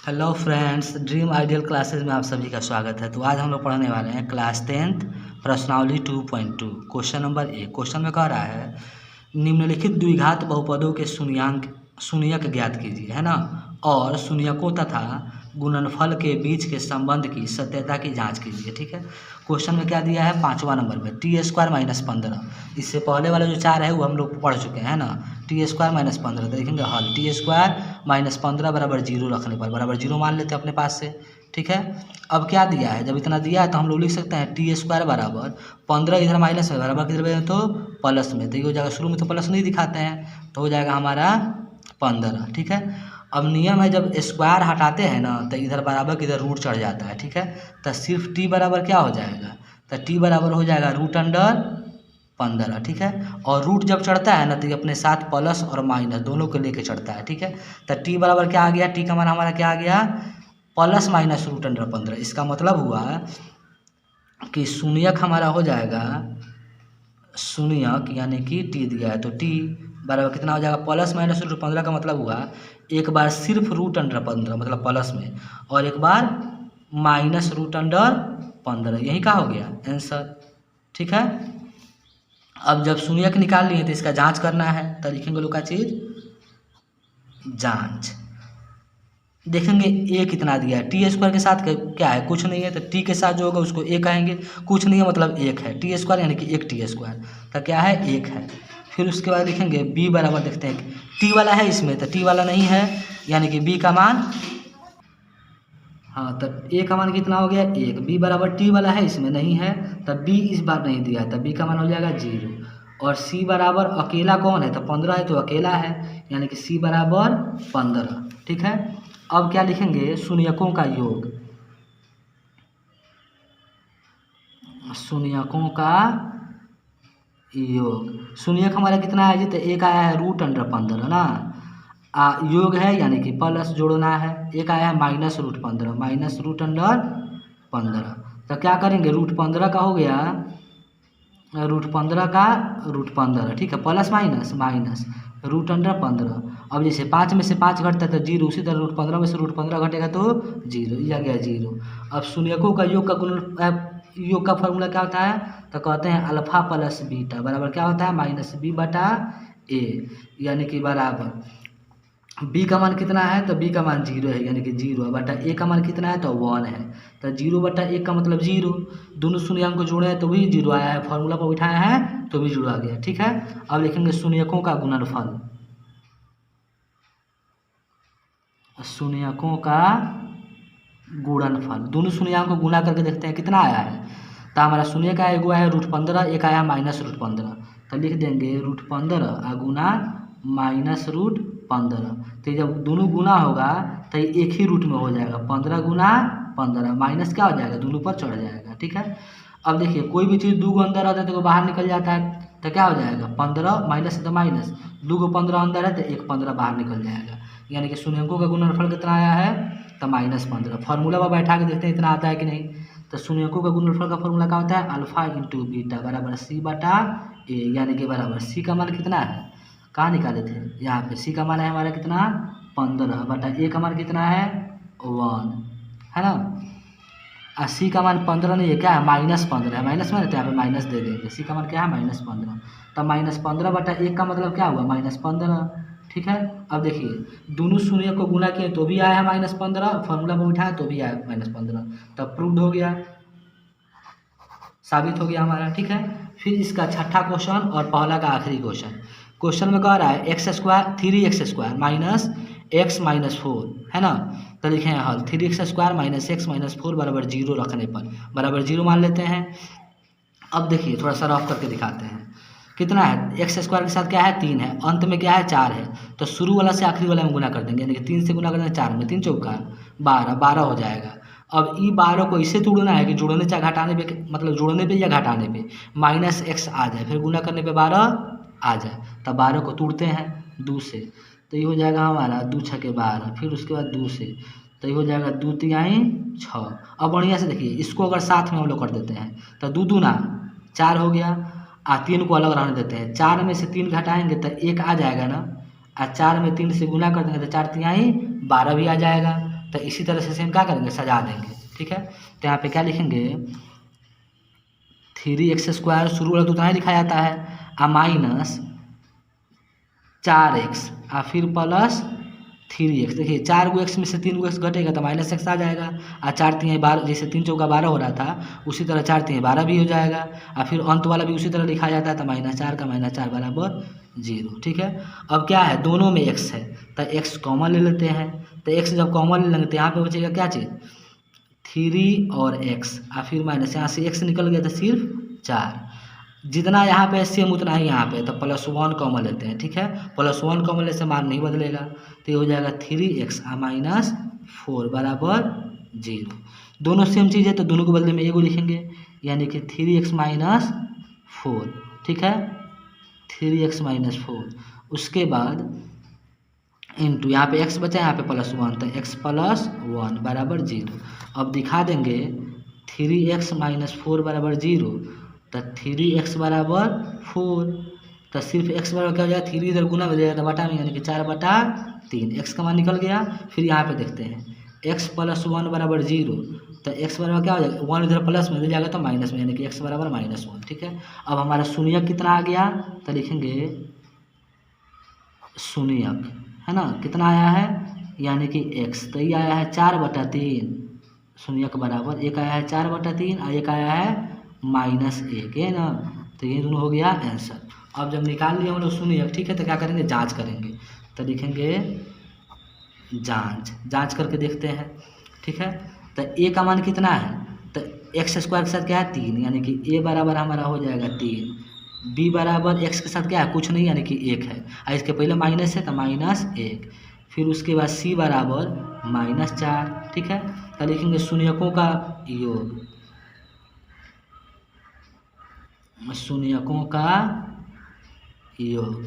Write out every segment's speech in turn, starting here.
Hello friends, dream ideal classes में आप सभी का स्वागत है। तो आज हम लोग पढ़ने वाले हैं क्लास 10th प्रश्नावली 2.2। Question number 1। क्वेश्चन में कह रहा है निम्नलिखित द्विघात बहुपदों के शून्यक ज्ञात कीजिए, है ना, और शून्यकों तथा गुणनफल के बीच के संबंध की सत्यता की जांच कीजिए। ठीक है। क्वेश्चन में क्या दिया है, 5वां नंबर में t² - 15। इससे पहले वाला जो 4 है वो हम लोग पढ़ चुके हैं ना। t² - 15 तो देखेंगे हल t² - 15 बराबर 0 रखने पर बराबर 0 मान लेते हैं अपने पास से। ठीक है। अब क्या दिया है, जब इतना दिया है तो हम लोग लिख सकते हैं t² बराबर 15 इधर माइनस में बराबर किधर में तो प्लस में, तो ये हो जाएगा। शुरू में तो प्लस नहीं दिखाते हैं तो हो जाएगा हमारा 15। ठीक है। अब नियम है जब स्क्वायर हटाते हैं ना तो इधर बराबर की इधर रूट चढ़ जाता है। ठीक है। तो सिर्फ t बराबर क्या हो जाएगा, तो t बराबर हो जाएगा √15। ठीक है। और रूट जब चढ़ता है ना तो ये अपने साथ प्लस और माइनस दोनों को लेके चढ़ता है। ठीक है। तो t बराबर क्या आ गया, t का मान हमारा क्या आ गया, प्लस माइनस √15। इसका मतलब हुआ कि शून्यक हमारा हो जाएगा, शून्यक यानी कि t दिया है तो t बराबर कितना हो जाएगा, प्लस माइनस √15 का मतलब हुआ एक बार सिर्फ √15 मतलब प्लस में और एक बार माइनस √15। यही का हो गया आंसर। ठीक है। अब जब शून्यक निकाल लिए तो इसका जांच करना है तो लिखेंगे लोग का चीज जांच। देखेंगे a कितना दिया है, t² के साथ क्या है, कुछ नहीं है, तो t के साथ जो होगा उसको a कहेंगे। कुछ नहीं है मतलब 1 है, t² यानी कि 1 t², तो क्या है 1 है। फिर उसके बाद लिखेंगे b बराबर, देखते हैं t वाला है इसमें तो t वाला नहीं है, यानी कि b का मान, हाँ, तो a का मान कितना हो गया 1, b बराबर t वाला है इसमें नहीं है, तो b इस बार नहीं दिया है तो b का मान हो जाएगा 0। और c बराबर अकेला कौन है, तो 15 है तो अकेला है, यानी कि c बराबर 15। ठीक है। अब क्या लिखेंगे, शून्यकों का योग, शून्यकों का योग। शून्यक हमारा कितना है जी, तो एक आया है √15 ना, योग है यानी कि प्लस जोड़ना है, एक आया है -√15 माइनस √15। तो क्या करेंगे, √15 का हो गया, √15 का √15। ठीक है, प्लस माइनस माइनस √15। अब जैसे 5 में से 5 घटता है तो 0, उसी तरह √15 में से √15 घटेगा तो 0, ये आ गया 0। अब शून्यकों का योग का योग का फॉर्मूला क्या होता है, तो कहते हैं अल्फा प्लस बीटा बराबर क्या होता है -b/a, यानी कि बराबर b का मान कितना है, तो b का मान 0 है यानी कि 0 बटा a का मान कितना है तो 1 है, तो 0/1 का मतलब 0। दोनों शून्यक को जोड़े हैं तो भी 0 आया है, फॉर्मूला पर बिठाया है तो भी 0 आ गया। ठीक है। अब लिखेंगे शून्यकों का गुणनफल, शून्यकों का गुणनफल, दोनों शून्यकों को गुणा करके देखते हैं कितना आया है। तो हमारा शून्य का एगो आया √15, एक आया -√15, तो लिख देंगे √15 गुना -√15। तो जब दोनों गुना होगा तो एक ही रूट में हो जाएगा, 15 गुना 15 माइनस क्या हो जाएगा, दोनों पर चढ़ जाएगा। ठीक है। अब देखिए कोई भी चीज़ 2 अंदर रहता है तो बाहर निकल जाता है, तो क्या हो जाएगा 15 माइनस है तो माइनस, 2 15 अंदर है तो 1 15 बाहर निकल जाएगा, यानी कि शून्यकों का गुणनफल कितना आया है तो -15। फार्मूला पर बैठा के देखते हैं इतना आता है कि नहीं। तो शून्यकों का गुणनफल का फॉर्मूला क्या होता है, अल्फा इंटू बीटा बराबर c/a, यानी कि बराबर c का मान कितना है, कहाँ निकाले थे यहाँ पे, c का मान है हमारा कितना 15/a का मान कितना है 1, है ना। c का मान 15 नहीं है, क्या है -15 है, माइनस में, तो यहाँ पे माइनस दे देंगे, c का मान क्या है -15। तो -15/1 का मतलब क्या हुआ -15। ठीक है। अब देखिए दोनों शून्य को गुना किए तो भी आया है -15, फॉर्मूला पर उठाया तो भी आया -15, तब प्रूव्ड हो गया, साबित हो गया हमारा। ठीक है। फिर इसका छठा क्वेश्चन और पहला का आखिरी क्वेश्चन। क्वेश्चन में कह रहा है x² 3x² - x - 4, है ना। तो लिखे हैं हल 3x² - x - 4 बराबर 0 रखने पर बराबर 0 मान लेते हैं। अब देखिए थोड़ा सा रफ करके दिखाते हैं, कितना है, x² के साथ क्या है 3 है, अंत में क्या है 4 है, तो शुरू वाला से आखिरी वाला में गुना कर देंगे, यानी कि 3 से गुना कर देंगे 4 में, 3 चौका 12 हो जाएगा। अब ई 12 को इससे तोड़ना है कि जोड़ने चाहे घटाने पे, मतलब जोड़ने पे या घटाने पे -x आ जाए, फिर गुना करने पे 12 आ जाए, तब 12 को तोड़ते हैं 2 से, तो ये हो जाएगा हमारा 2 × 12, फिर उसके बाद 2 से, तो ये हो जाएगा 2 × 3 = 6। अब बढ़िया से देखिए इसको अगर साथ में हम लोग कर देते हैं तो 2 दूना 4 हो गया, 3 को अलग रहने देते हैं, 4 में से 3 घटाएंगे तो 1 आ जाएगा ना, 4 में 3 से गुना कर देंगे तो 4 × 3 = 12 भी आ जाएगा। तो इसी तरह से हम क्या करेंगे, सजा देंगे। ठीक है, तो यहाँ पे क्या लिखेंगे, 3x² शुरू वाला तो उतना ही लिखा जाता है, माइनस 4x फिर प्लस 3x। देखिए 4 को x में से 3 को x घटेगा तो -x आ जाएगा, और 4 3 12, जैसे 3 चौका 12 हो रहा था उसी तरह 4 3 12 भी हो जाएगा, और फिर अंत वाला भी उसी तरह लिखा जाता है, तो -4 का -4 बराबर 0। ठीक है, अब क्या है, दोनों में x है तो x कॉमन ले लेते हैं, तो x जब कॉमन ले लेंगे तो यहाँ पे बचेगा क्या चीज़, 3 और x, और फिर माइनस यहाँ से x निकल गया तो सिर्फ 4, जितना यहाँ पे सेम उतना ही यहाँ पे, तो +1 कॉमन लेते हैं। ठीक है, +1 कॉमन लेने से मान नहीं बदलेगा, तो ये हो जाएगा 3x -4 बराबर 0। दोनों सेम चीज़ है तो दोनों के बदले में एगो लिखेंगे, यानी कि 3x -4। ठीक है, 3x -4, उसके बाद इंटू यहाँ पे x बचा, यहाँ पे +1, तो x +1 बराबर 0। अब दिखा देंगे 3x -4 बराबर 0, तो 3x बराबर 4, तो सिर्फ x बराबर क्या हो जाएगा, 3 इधर गुना में जाएगा तो बटा में, यानी कि 4/3, x का मान निकल गया। फिर यहाँ पे देखते हैं x +1 बराबर 0, तो x बराबर क्या हो जाएगा, 1 इधर प्लस में ले जाएगा तो माइनस में, यानी कि x बराबर -1। ठीक है, अब हमारा शून्यक कितना आ गया, तो लिखेंगे शून्यक है ना, कितना आया है, यानी कि x, तो ये आया है 4/3, शून्यक बराबर एक आया है 4/3 और एक आया है -1 है ना, तो ये दोनों हो गया आंसर। अब जब निकाल लिया हम लोग शून्यक, ठीक है, तो क्या करेंगे, जांच करेंगे, तो लिखेंगे जांच करके देखते हैं। ठीक है, तो a का मान कितना है, तो x² के साथ क्या है 3, यानी कि a बराबर हमारा हो जाएगा 3, b बराबर x के साथ क्या है कुछ नहीं, यानी कि 1 है, और इसके पहले माइनस है तो -1, फिर उसके बाद c बराबर -4। ठीक है, तो लिखेंगे शून्यकों का योग, शून्यकों का योग।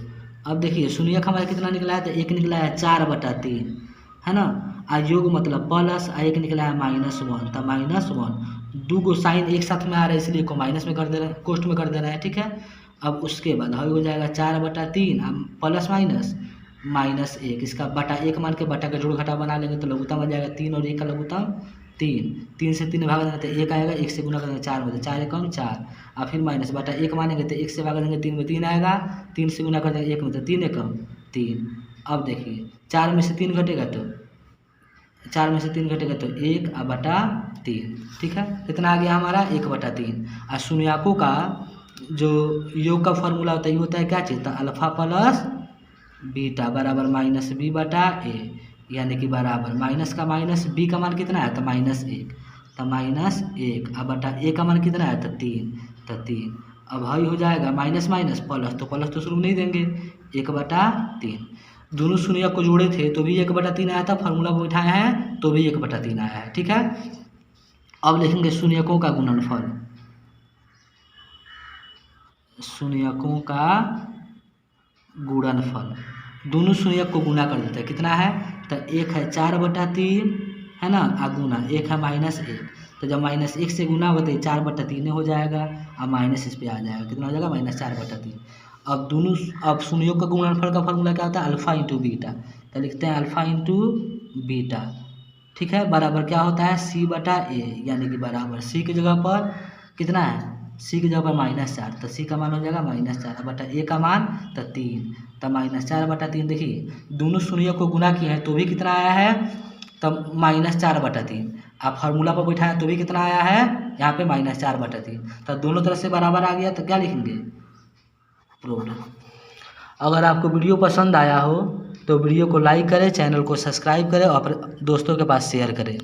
अब देखिए शून्यक हमारा कितना निकला है, तो 1 निकला है 4/3 है ना, आ योग मतलब प्लस, आ 1 निकला है -1, तो -1, 2 को साइन एक साथ में आ रहा है इसलिए को माइनस में कर दे रहे हैं, कोष्ट में कर दे रहे हैं। ठीक है, अब उसके बाद हो जाएगा 4/3 प्लस -1, इसका बटा 1 मान के बटा का जोड़ घटा बना लेंगे तो लघुत्तम आ जाएगा 3 और 1 का लघुत्तम 3 से 3 भाग देंगे तो 1 आएगा, 1 से गुना करेंगे 4 में, तो 4 एकम 4, और फिर माइनस बटा 1 मानेंगे तो 1 से भाग देंगे 3 में 3 आएगा, 3 से गुना कर देंगे 1 में, तो 3 एकम 3। अब देखिए 4 में से 3 घटेगा तो 1/3। ठीक है, कितना आ गया हमारा 1/3। और शून्यकों का जो योग का फॉर्मूला होता है ये होता है क्या चीज़, तो अल्फा प्लस बीटा बराबर -b/a, यानी कि बराबर माइनस का माइनस, b का मान कितना है तो -1, तो -1 अब बटा a का मान कितना है तो 3, अब हाई हो जाएगा माइनस माइनस प्लस, तो प्लस तो शुरू नहीं देंगे, 1/3। दोनों शून्यक को जोड़े थे तो भी 1/3 आया था, फार्मूला को उठाया है तो भी 1/3 आया है। ठीक है, अब लिखेंगे शून्यकों का गुणनफल, शून्यकों का गुणनफल, दोनों शून्यक को गुना कर देते हैं, कितना है तो 1 है 4/3 है ना, गुना 1 है -1, तो जब -1 से गुना होगा तो 4/3 हो जाएगा, और माइनस इस पे आ जाएगा, कितना हो जाएगा -4/3। अब शून्यों का गुणनफल का फॉर्मूला क्या होता है, अल्फा इंटू बीटा, तो लिखते हैं अल्फा इंटू बीटा। ठीक है, बराबर क्या होता है c/a, यानी कि बराबर c की जगह पर कितना है, c की जगह पर -4, तो c का मान हो जाएगा -4 बटा a का मान तो 3, तो -4/3। देखिए दोनों शून्य को गुना किए हैं तो भी कितना आया है, तब -4/3, आप फार्मूला पर बैठाया तो भी कितना आया है यहाँ पे -4/3, तो दोनों तरफ से बराबर आ गया, तो क्या लिखेंगे प्रूव्ड। अगर आपको वीडियो पसंद आया हो तो वीडियो को लाइक करें, चैनल को सब्सक्राइब करें और दोस्तों के पास शेयर करें।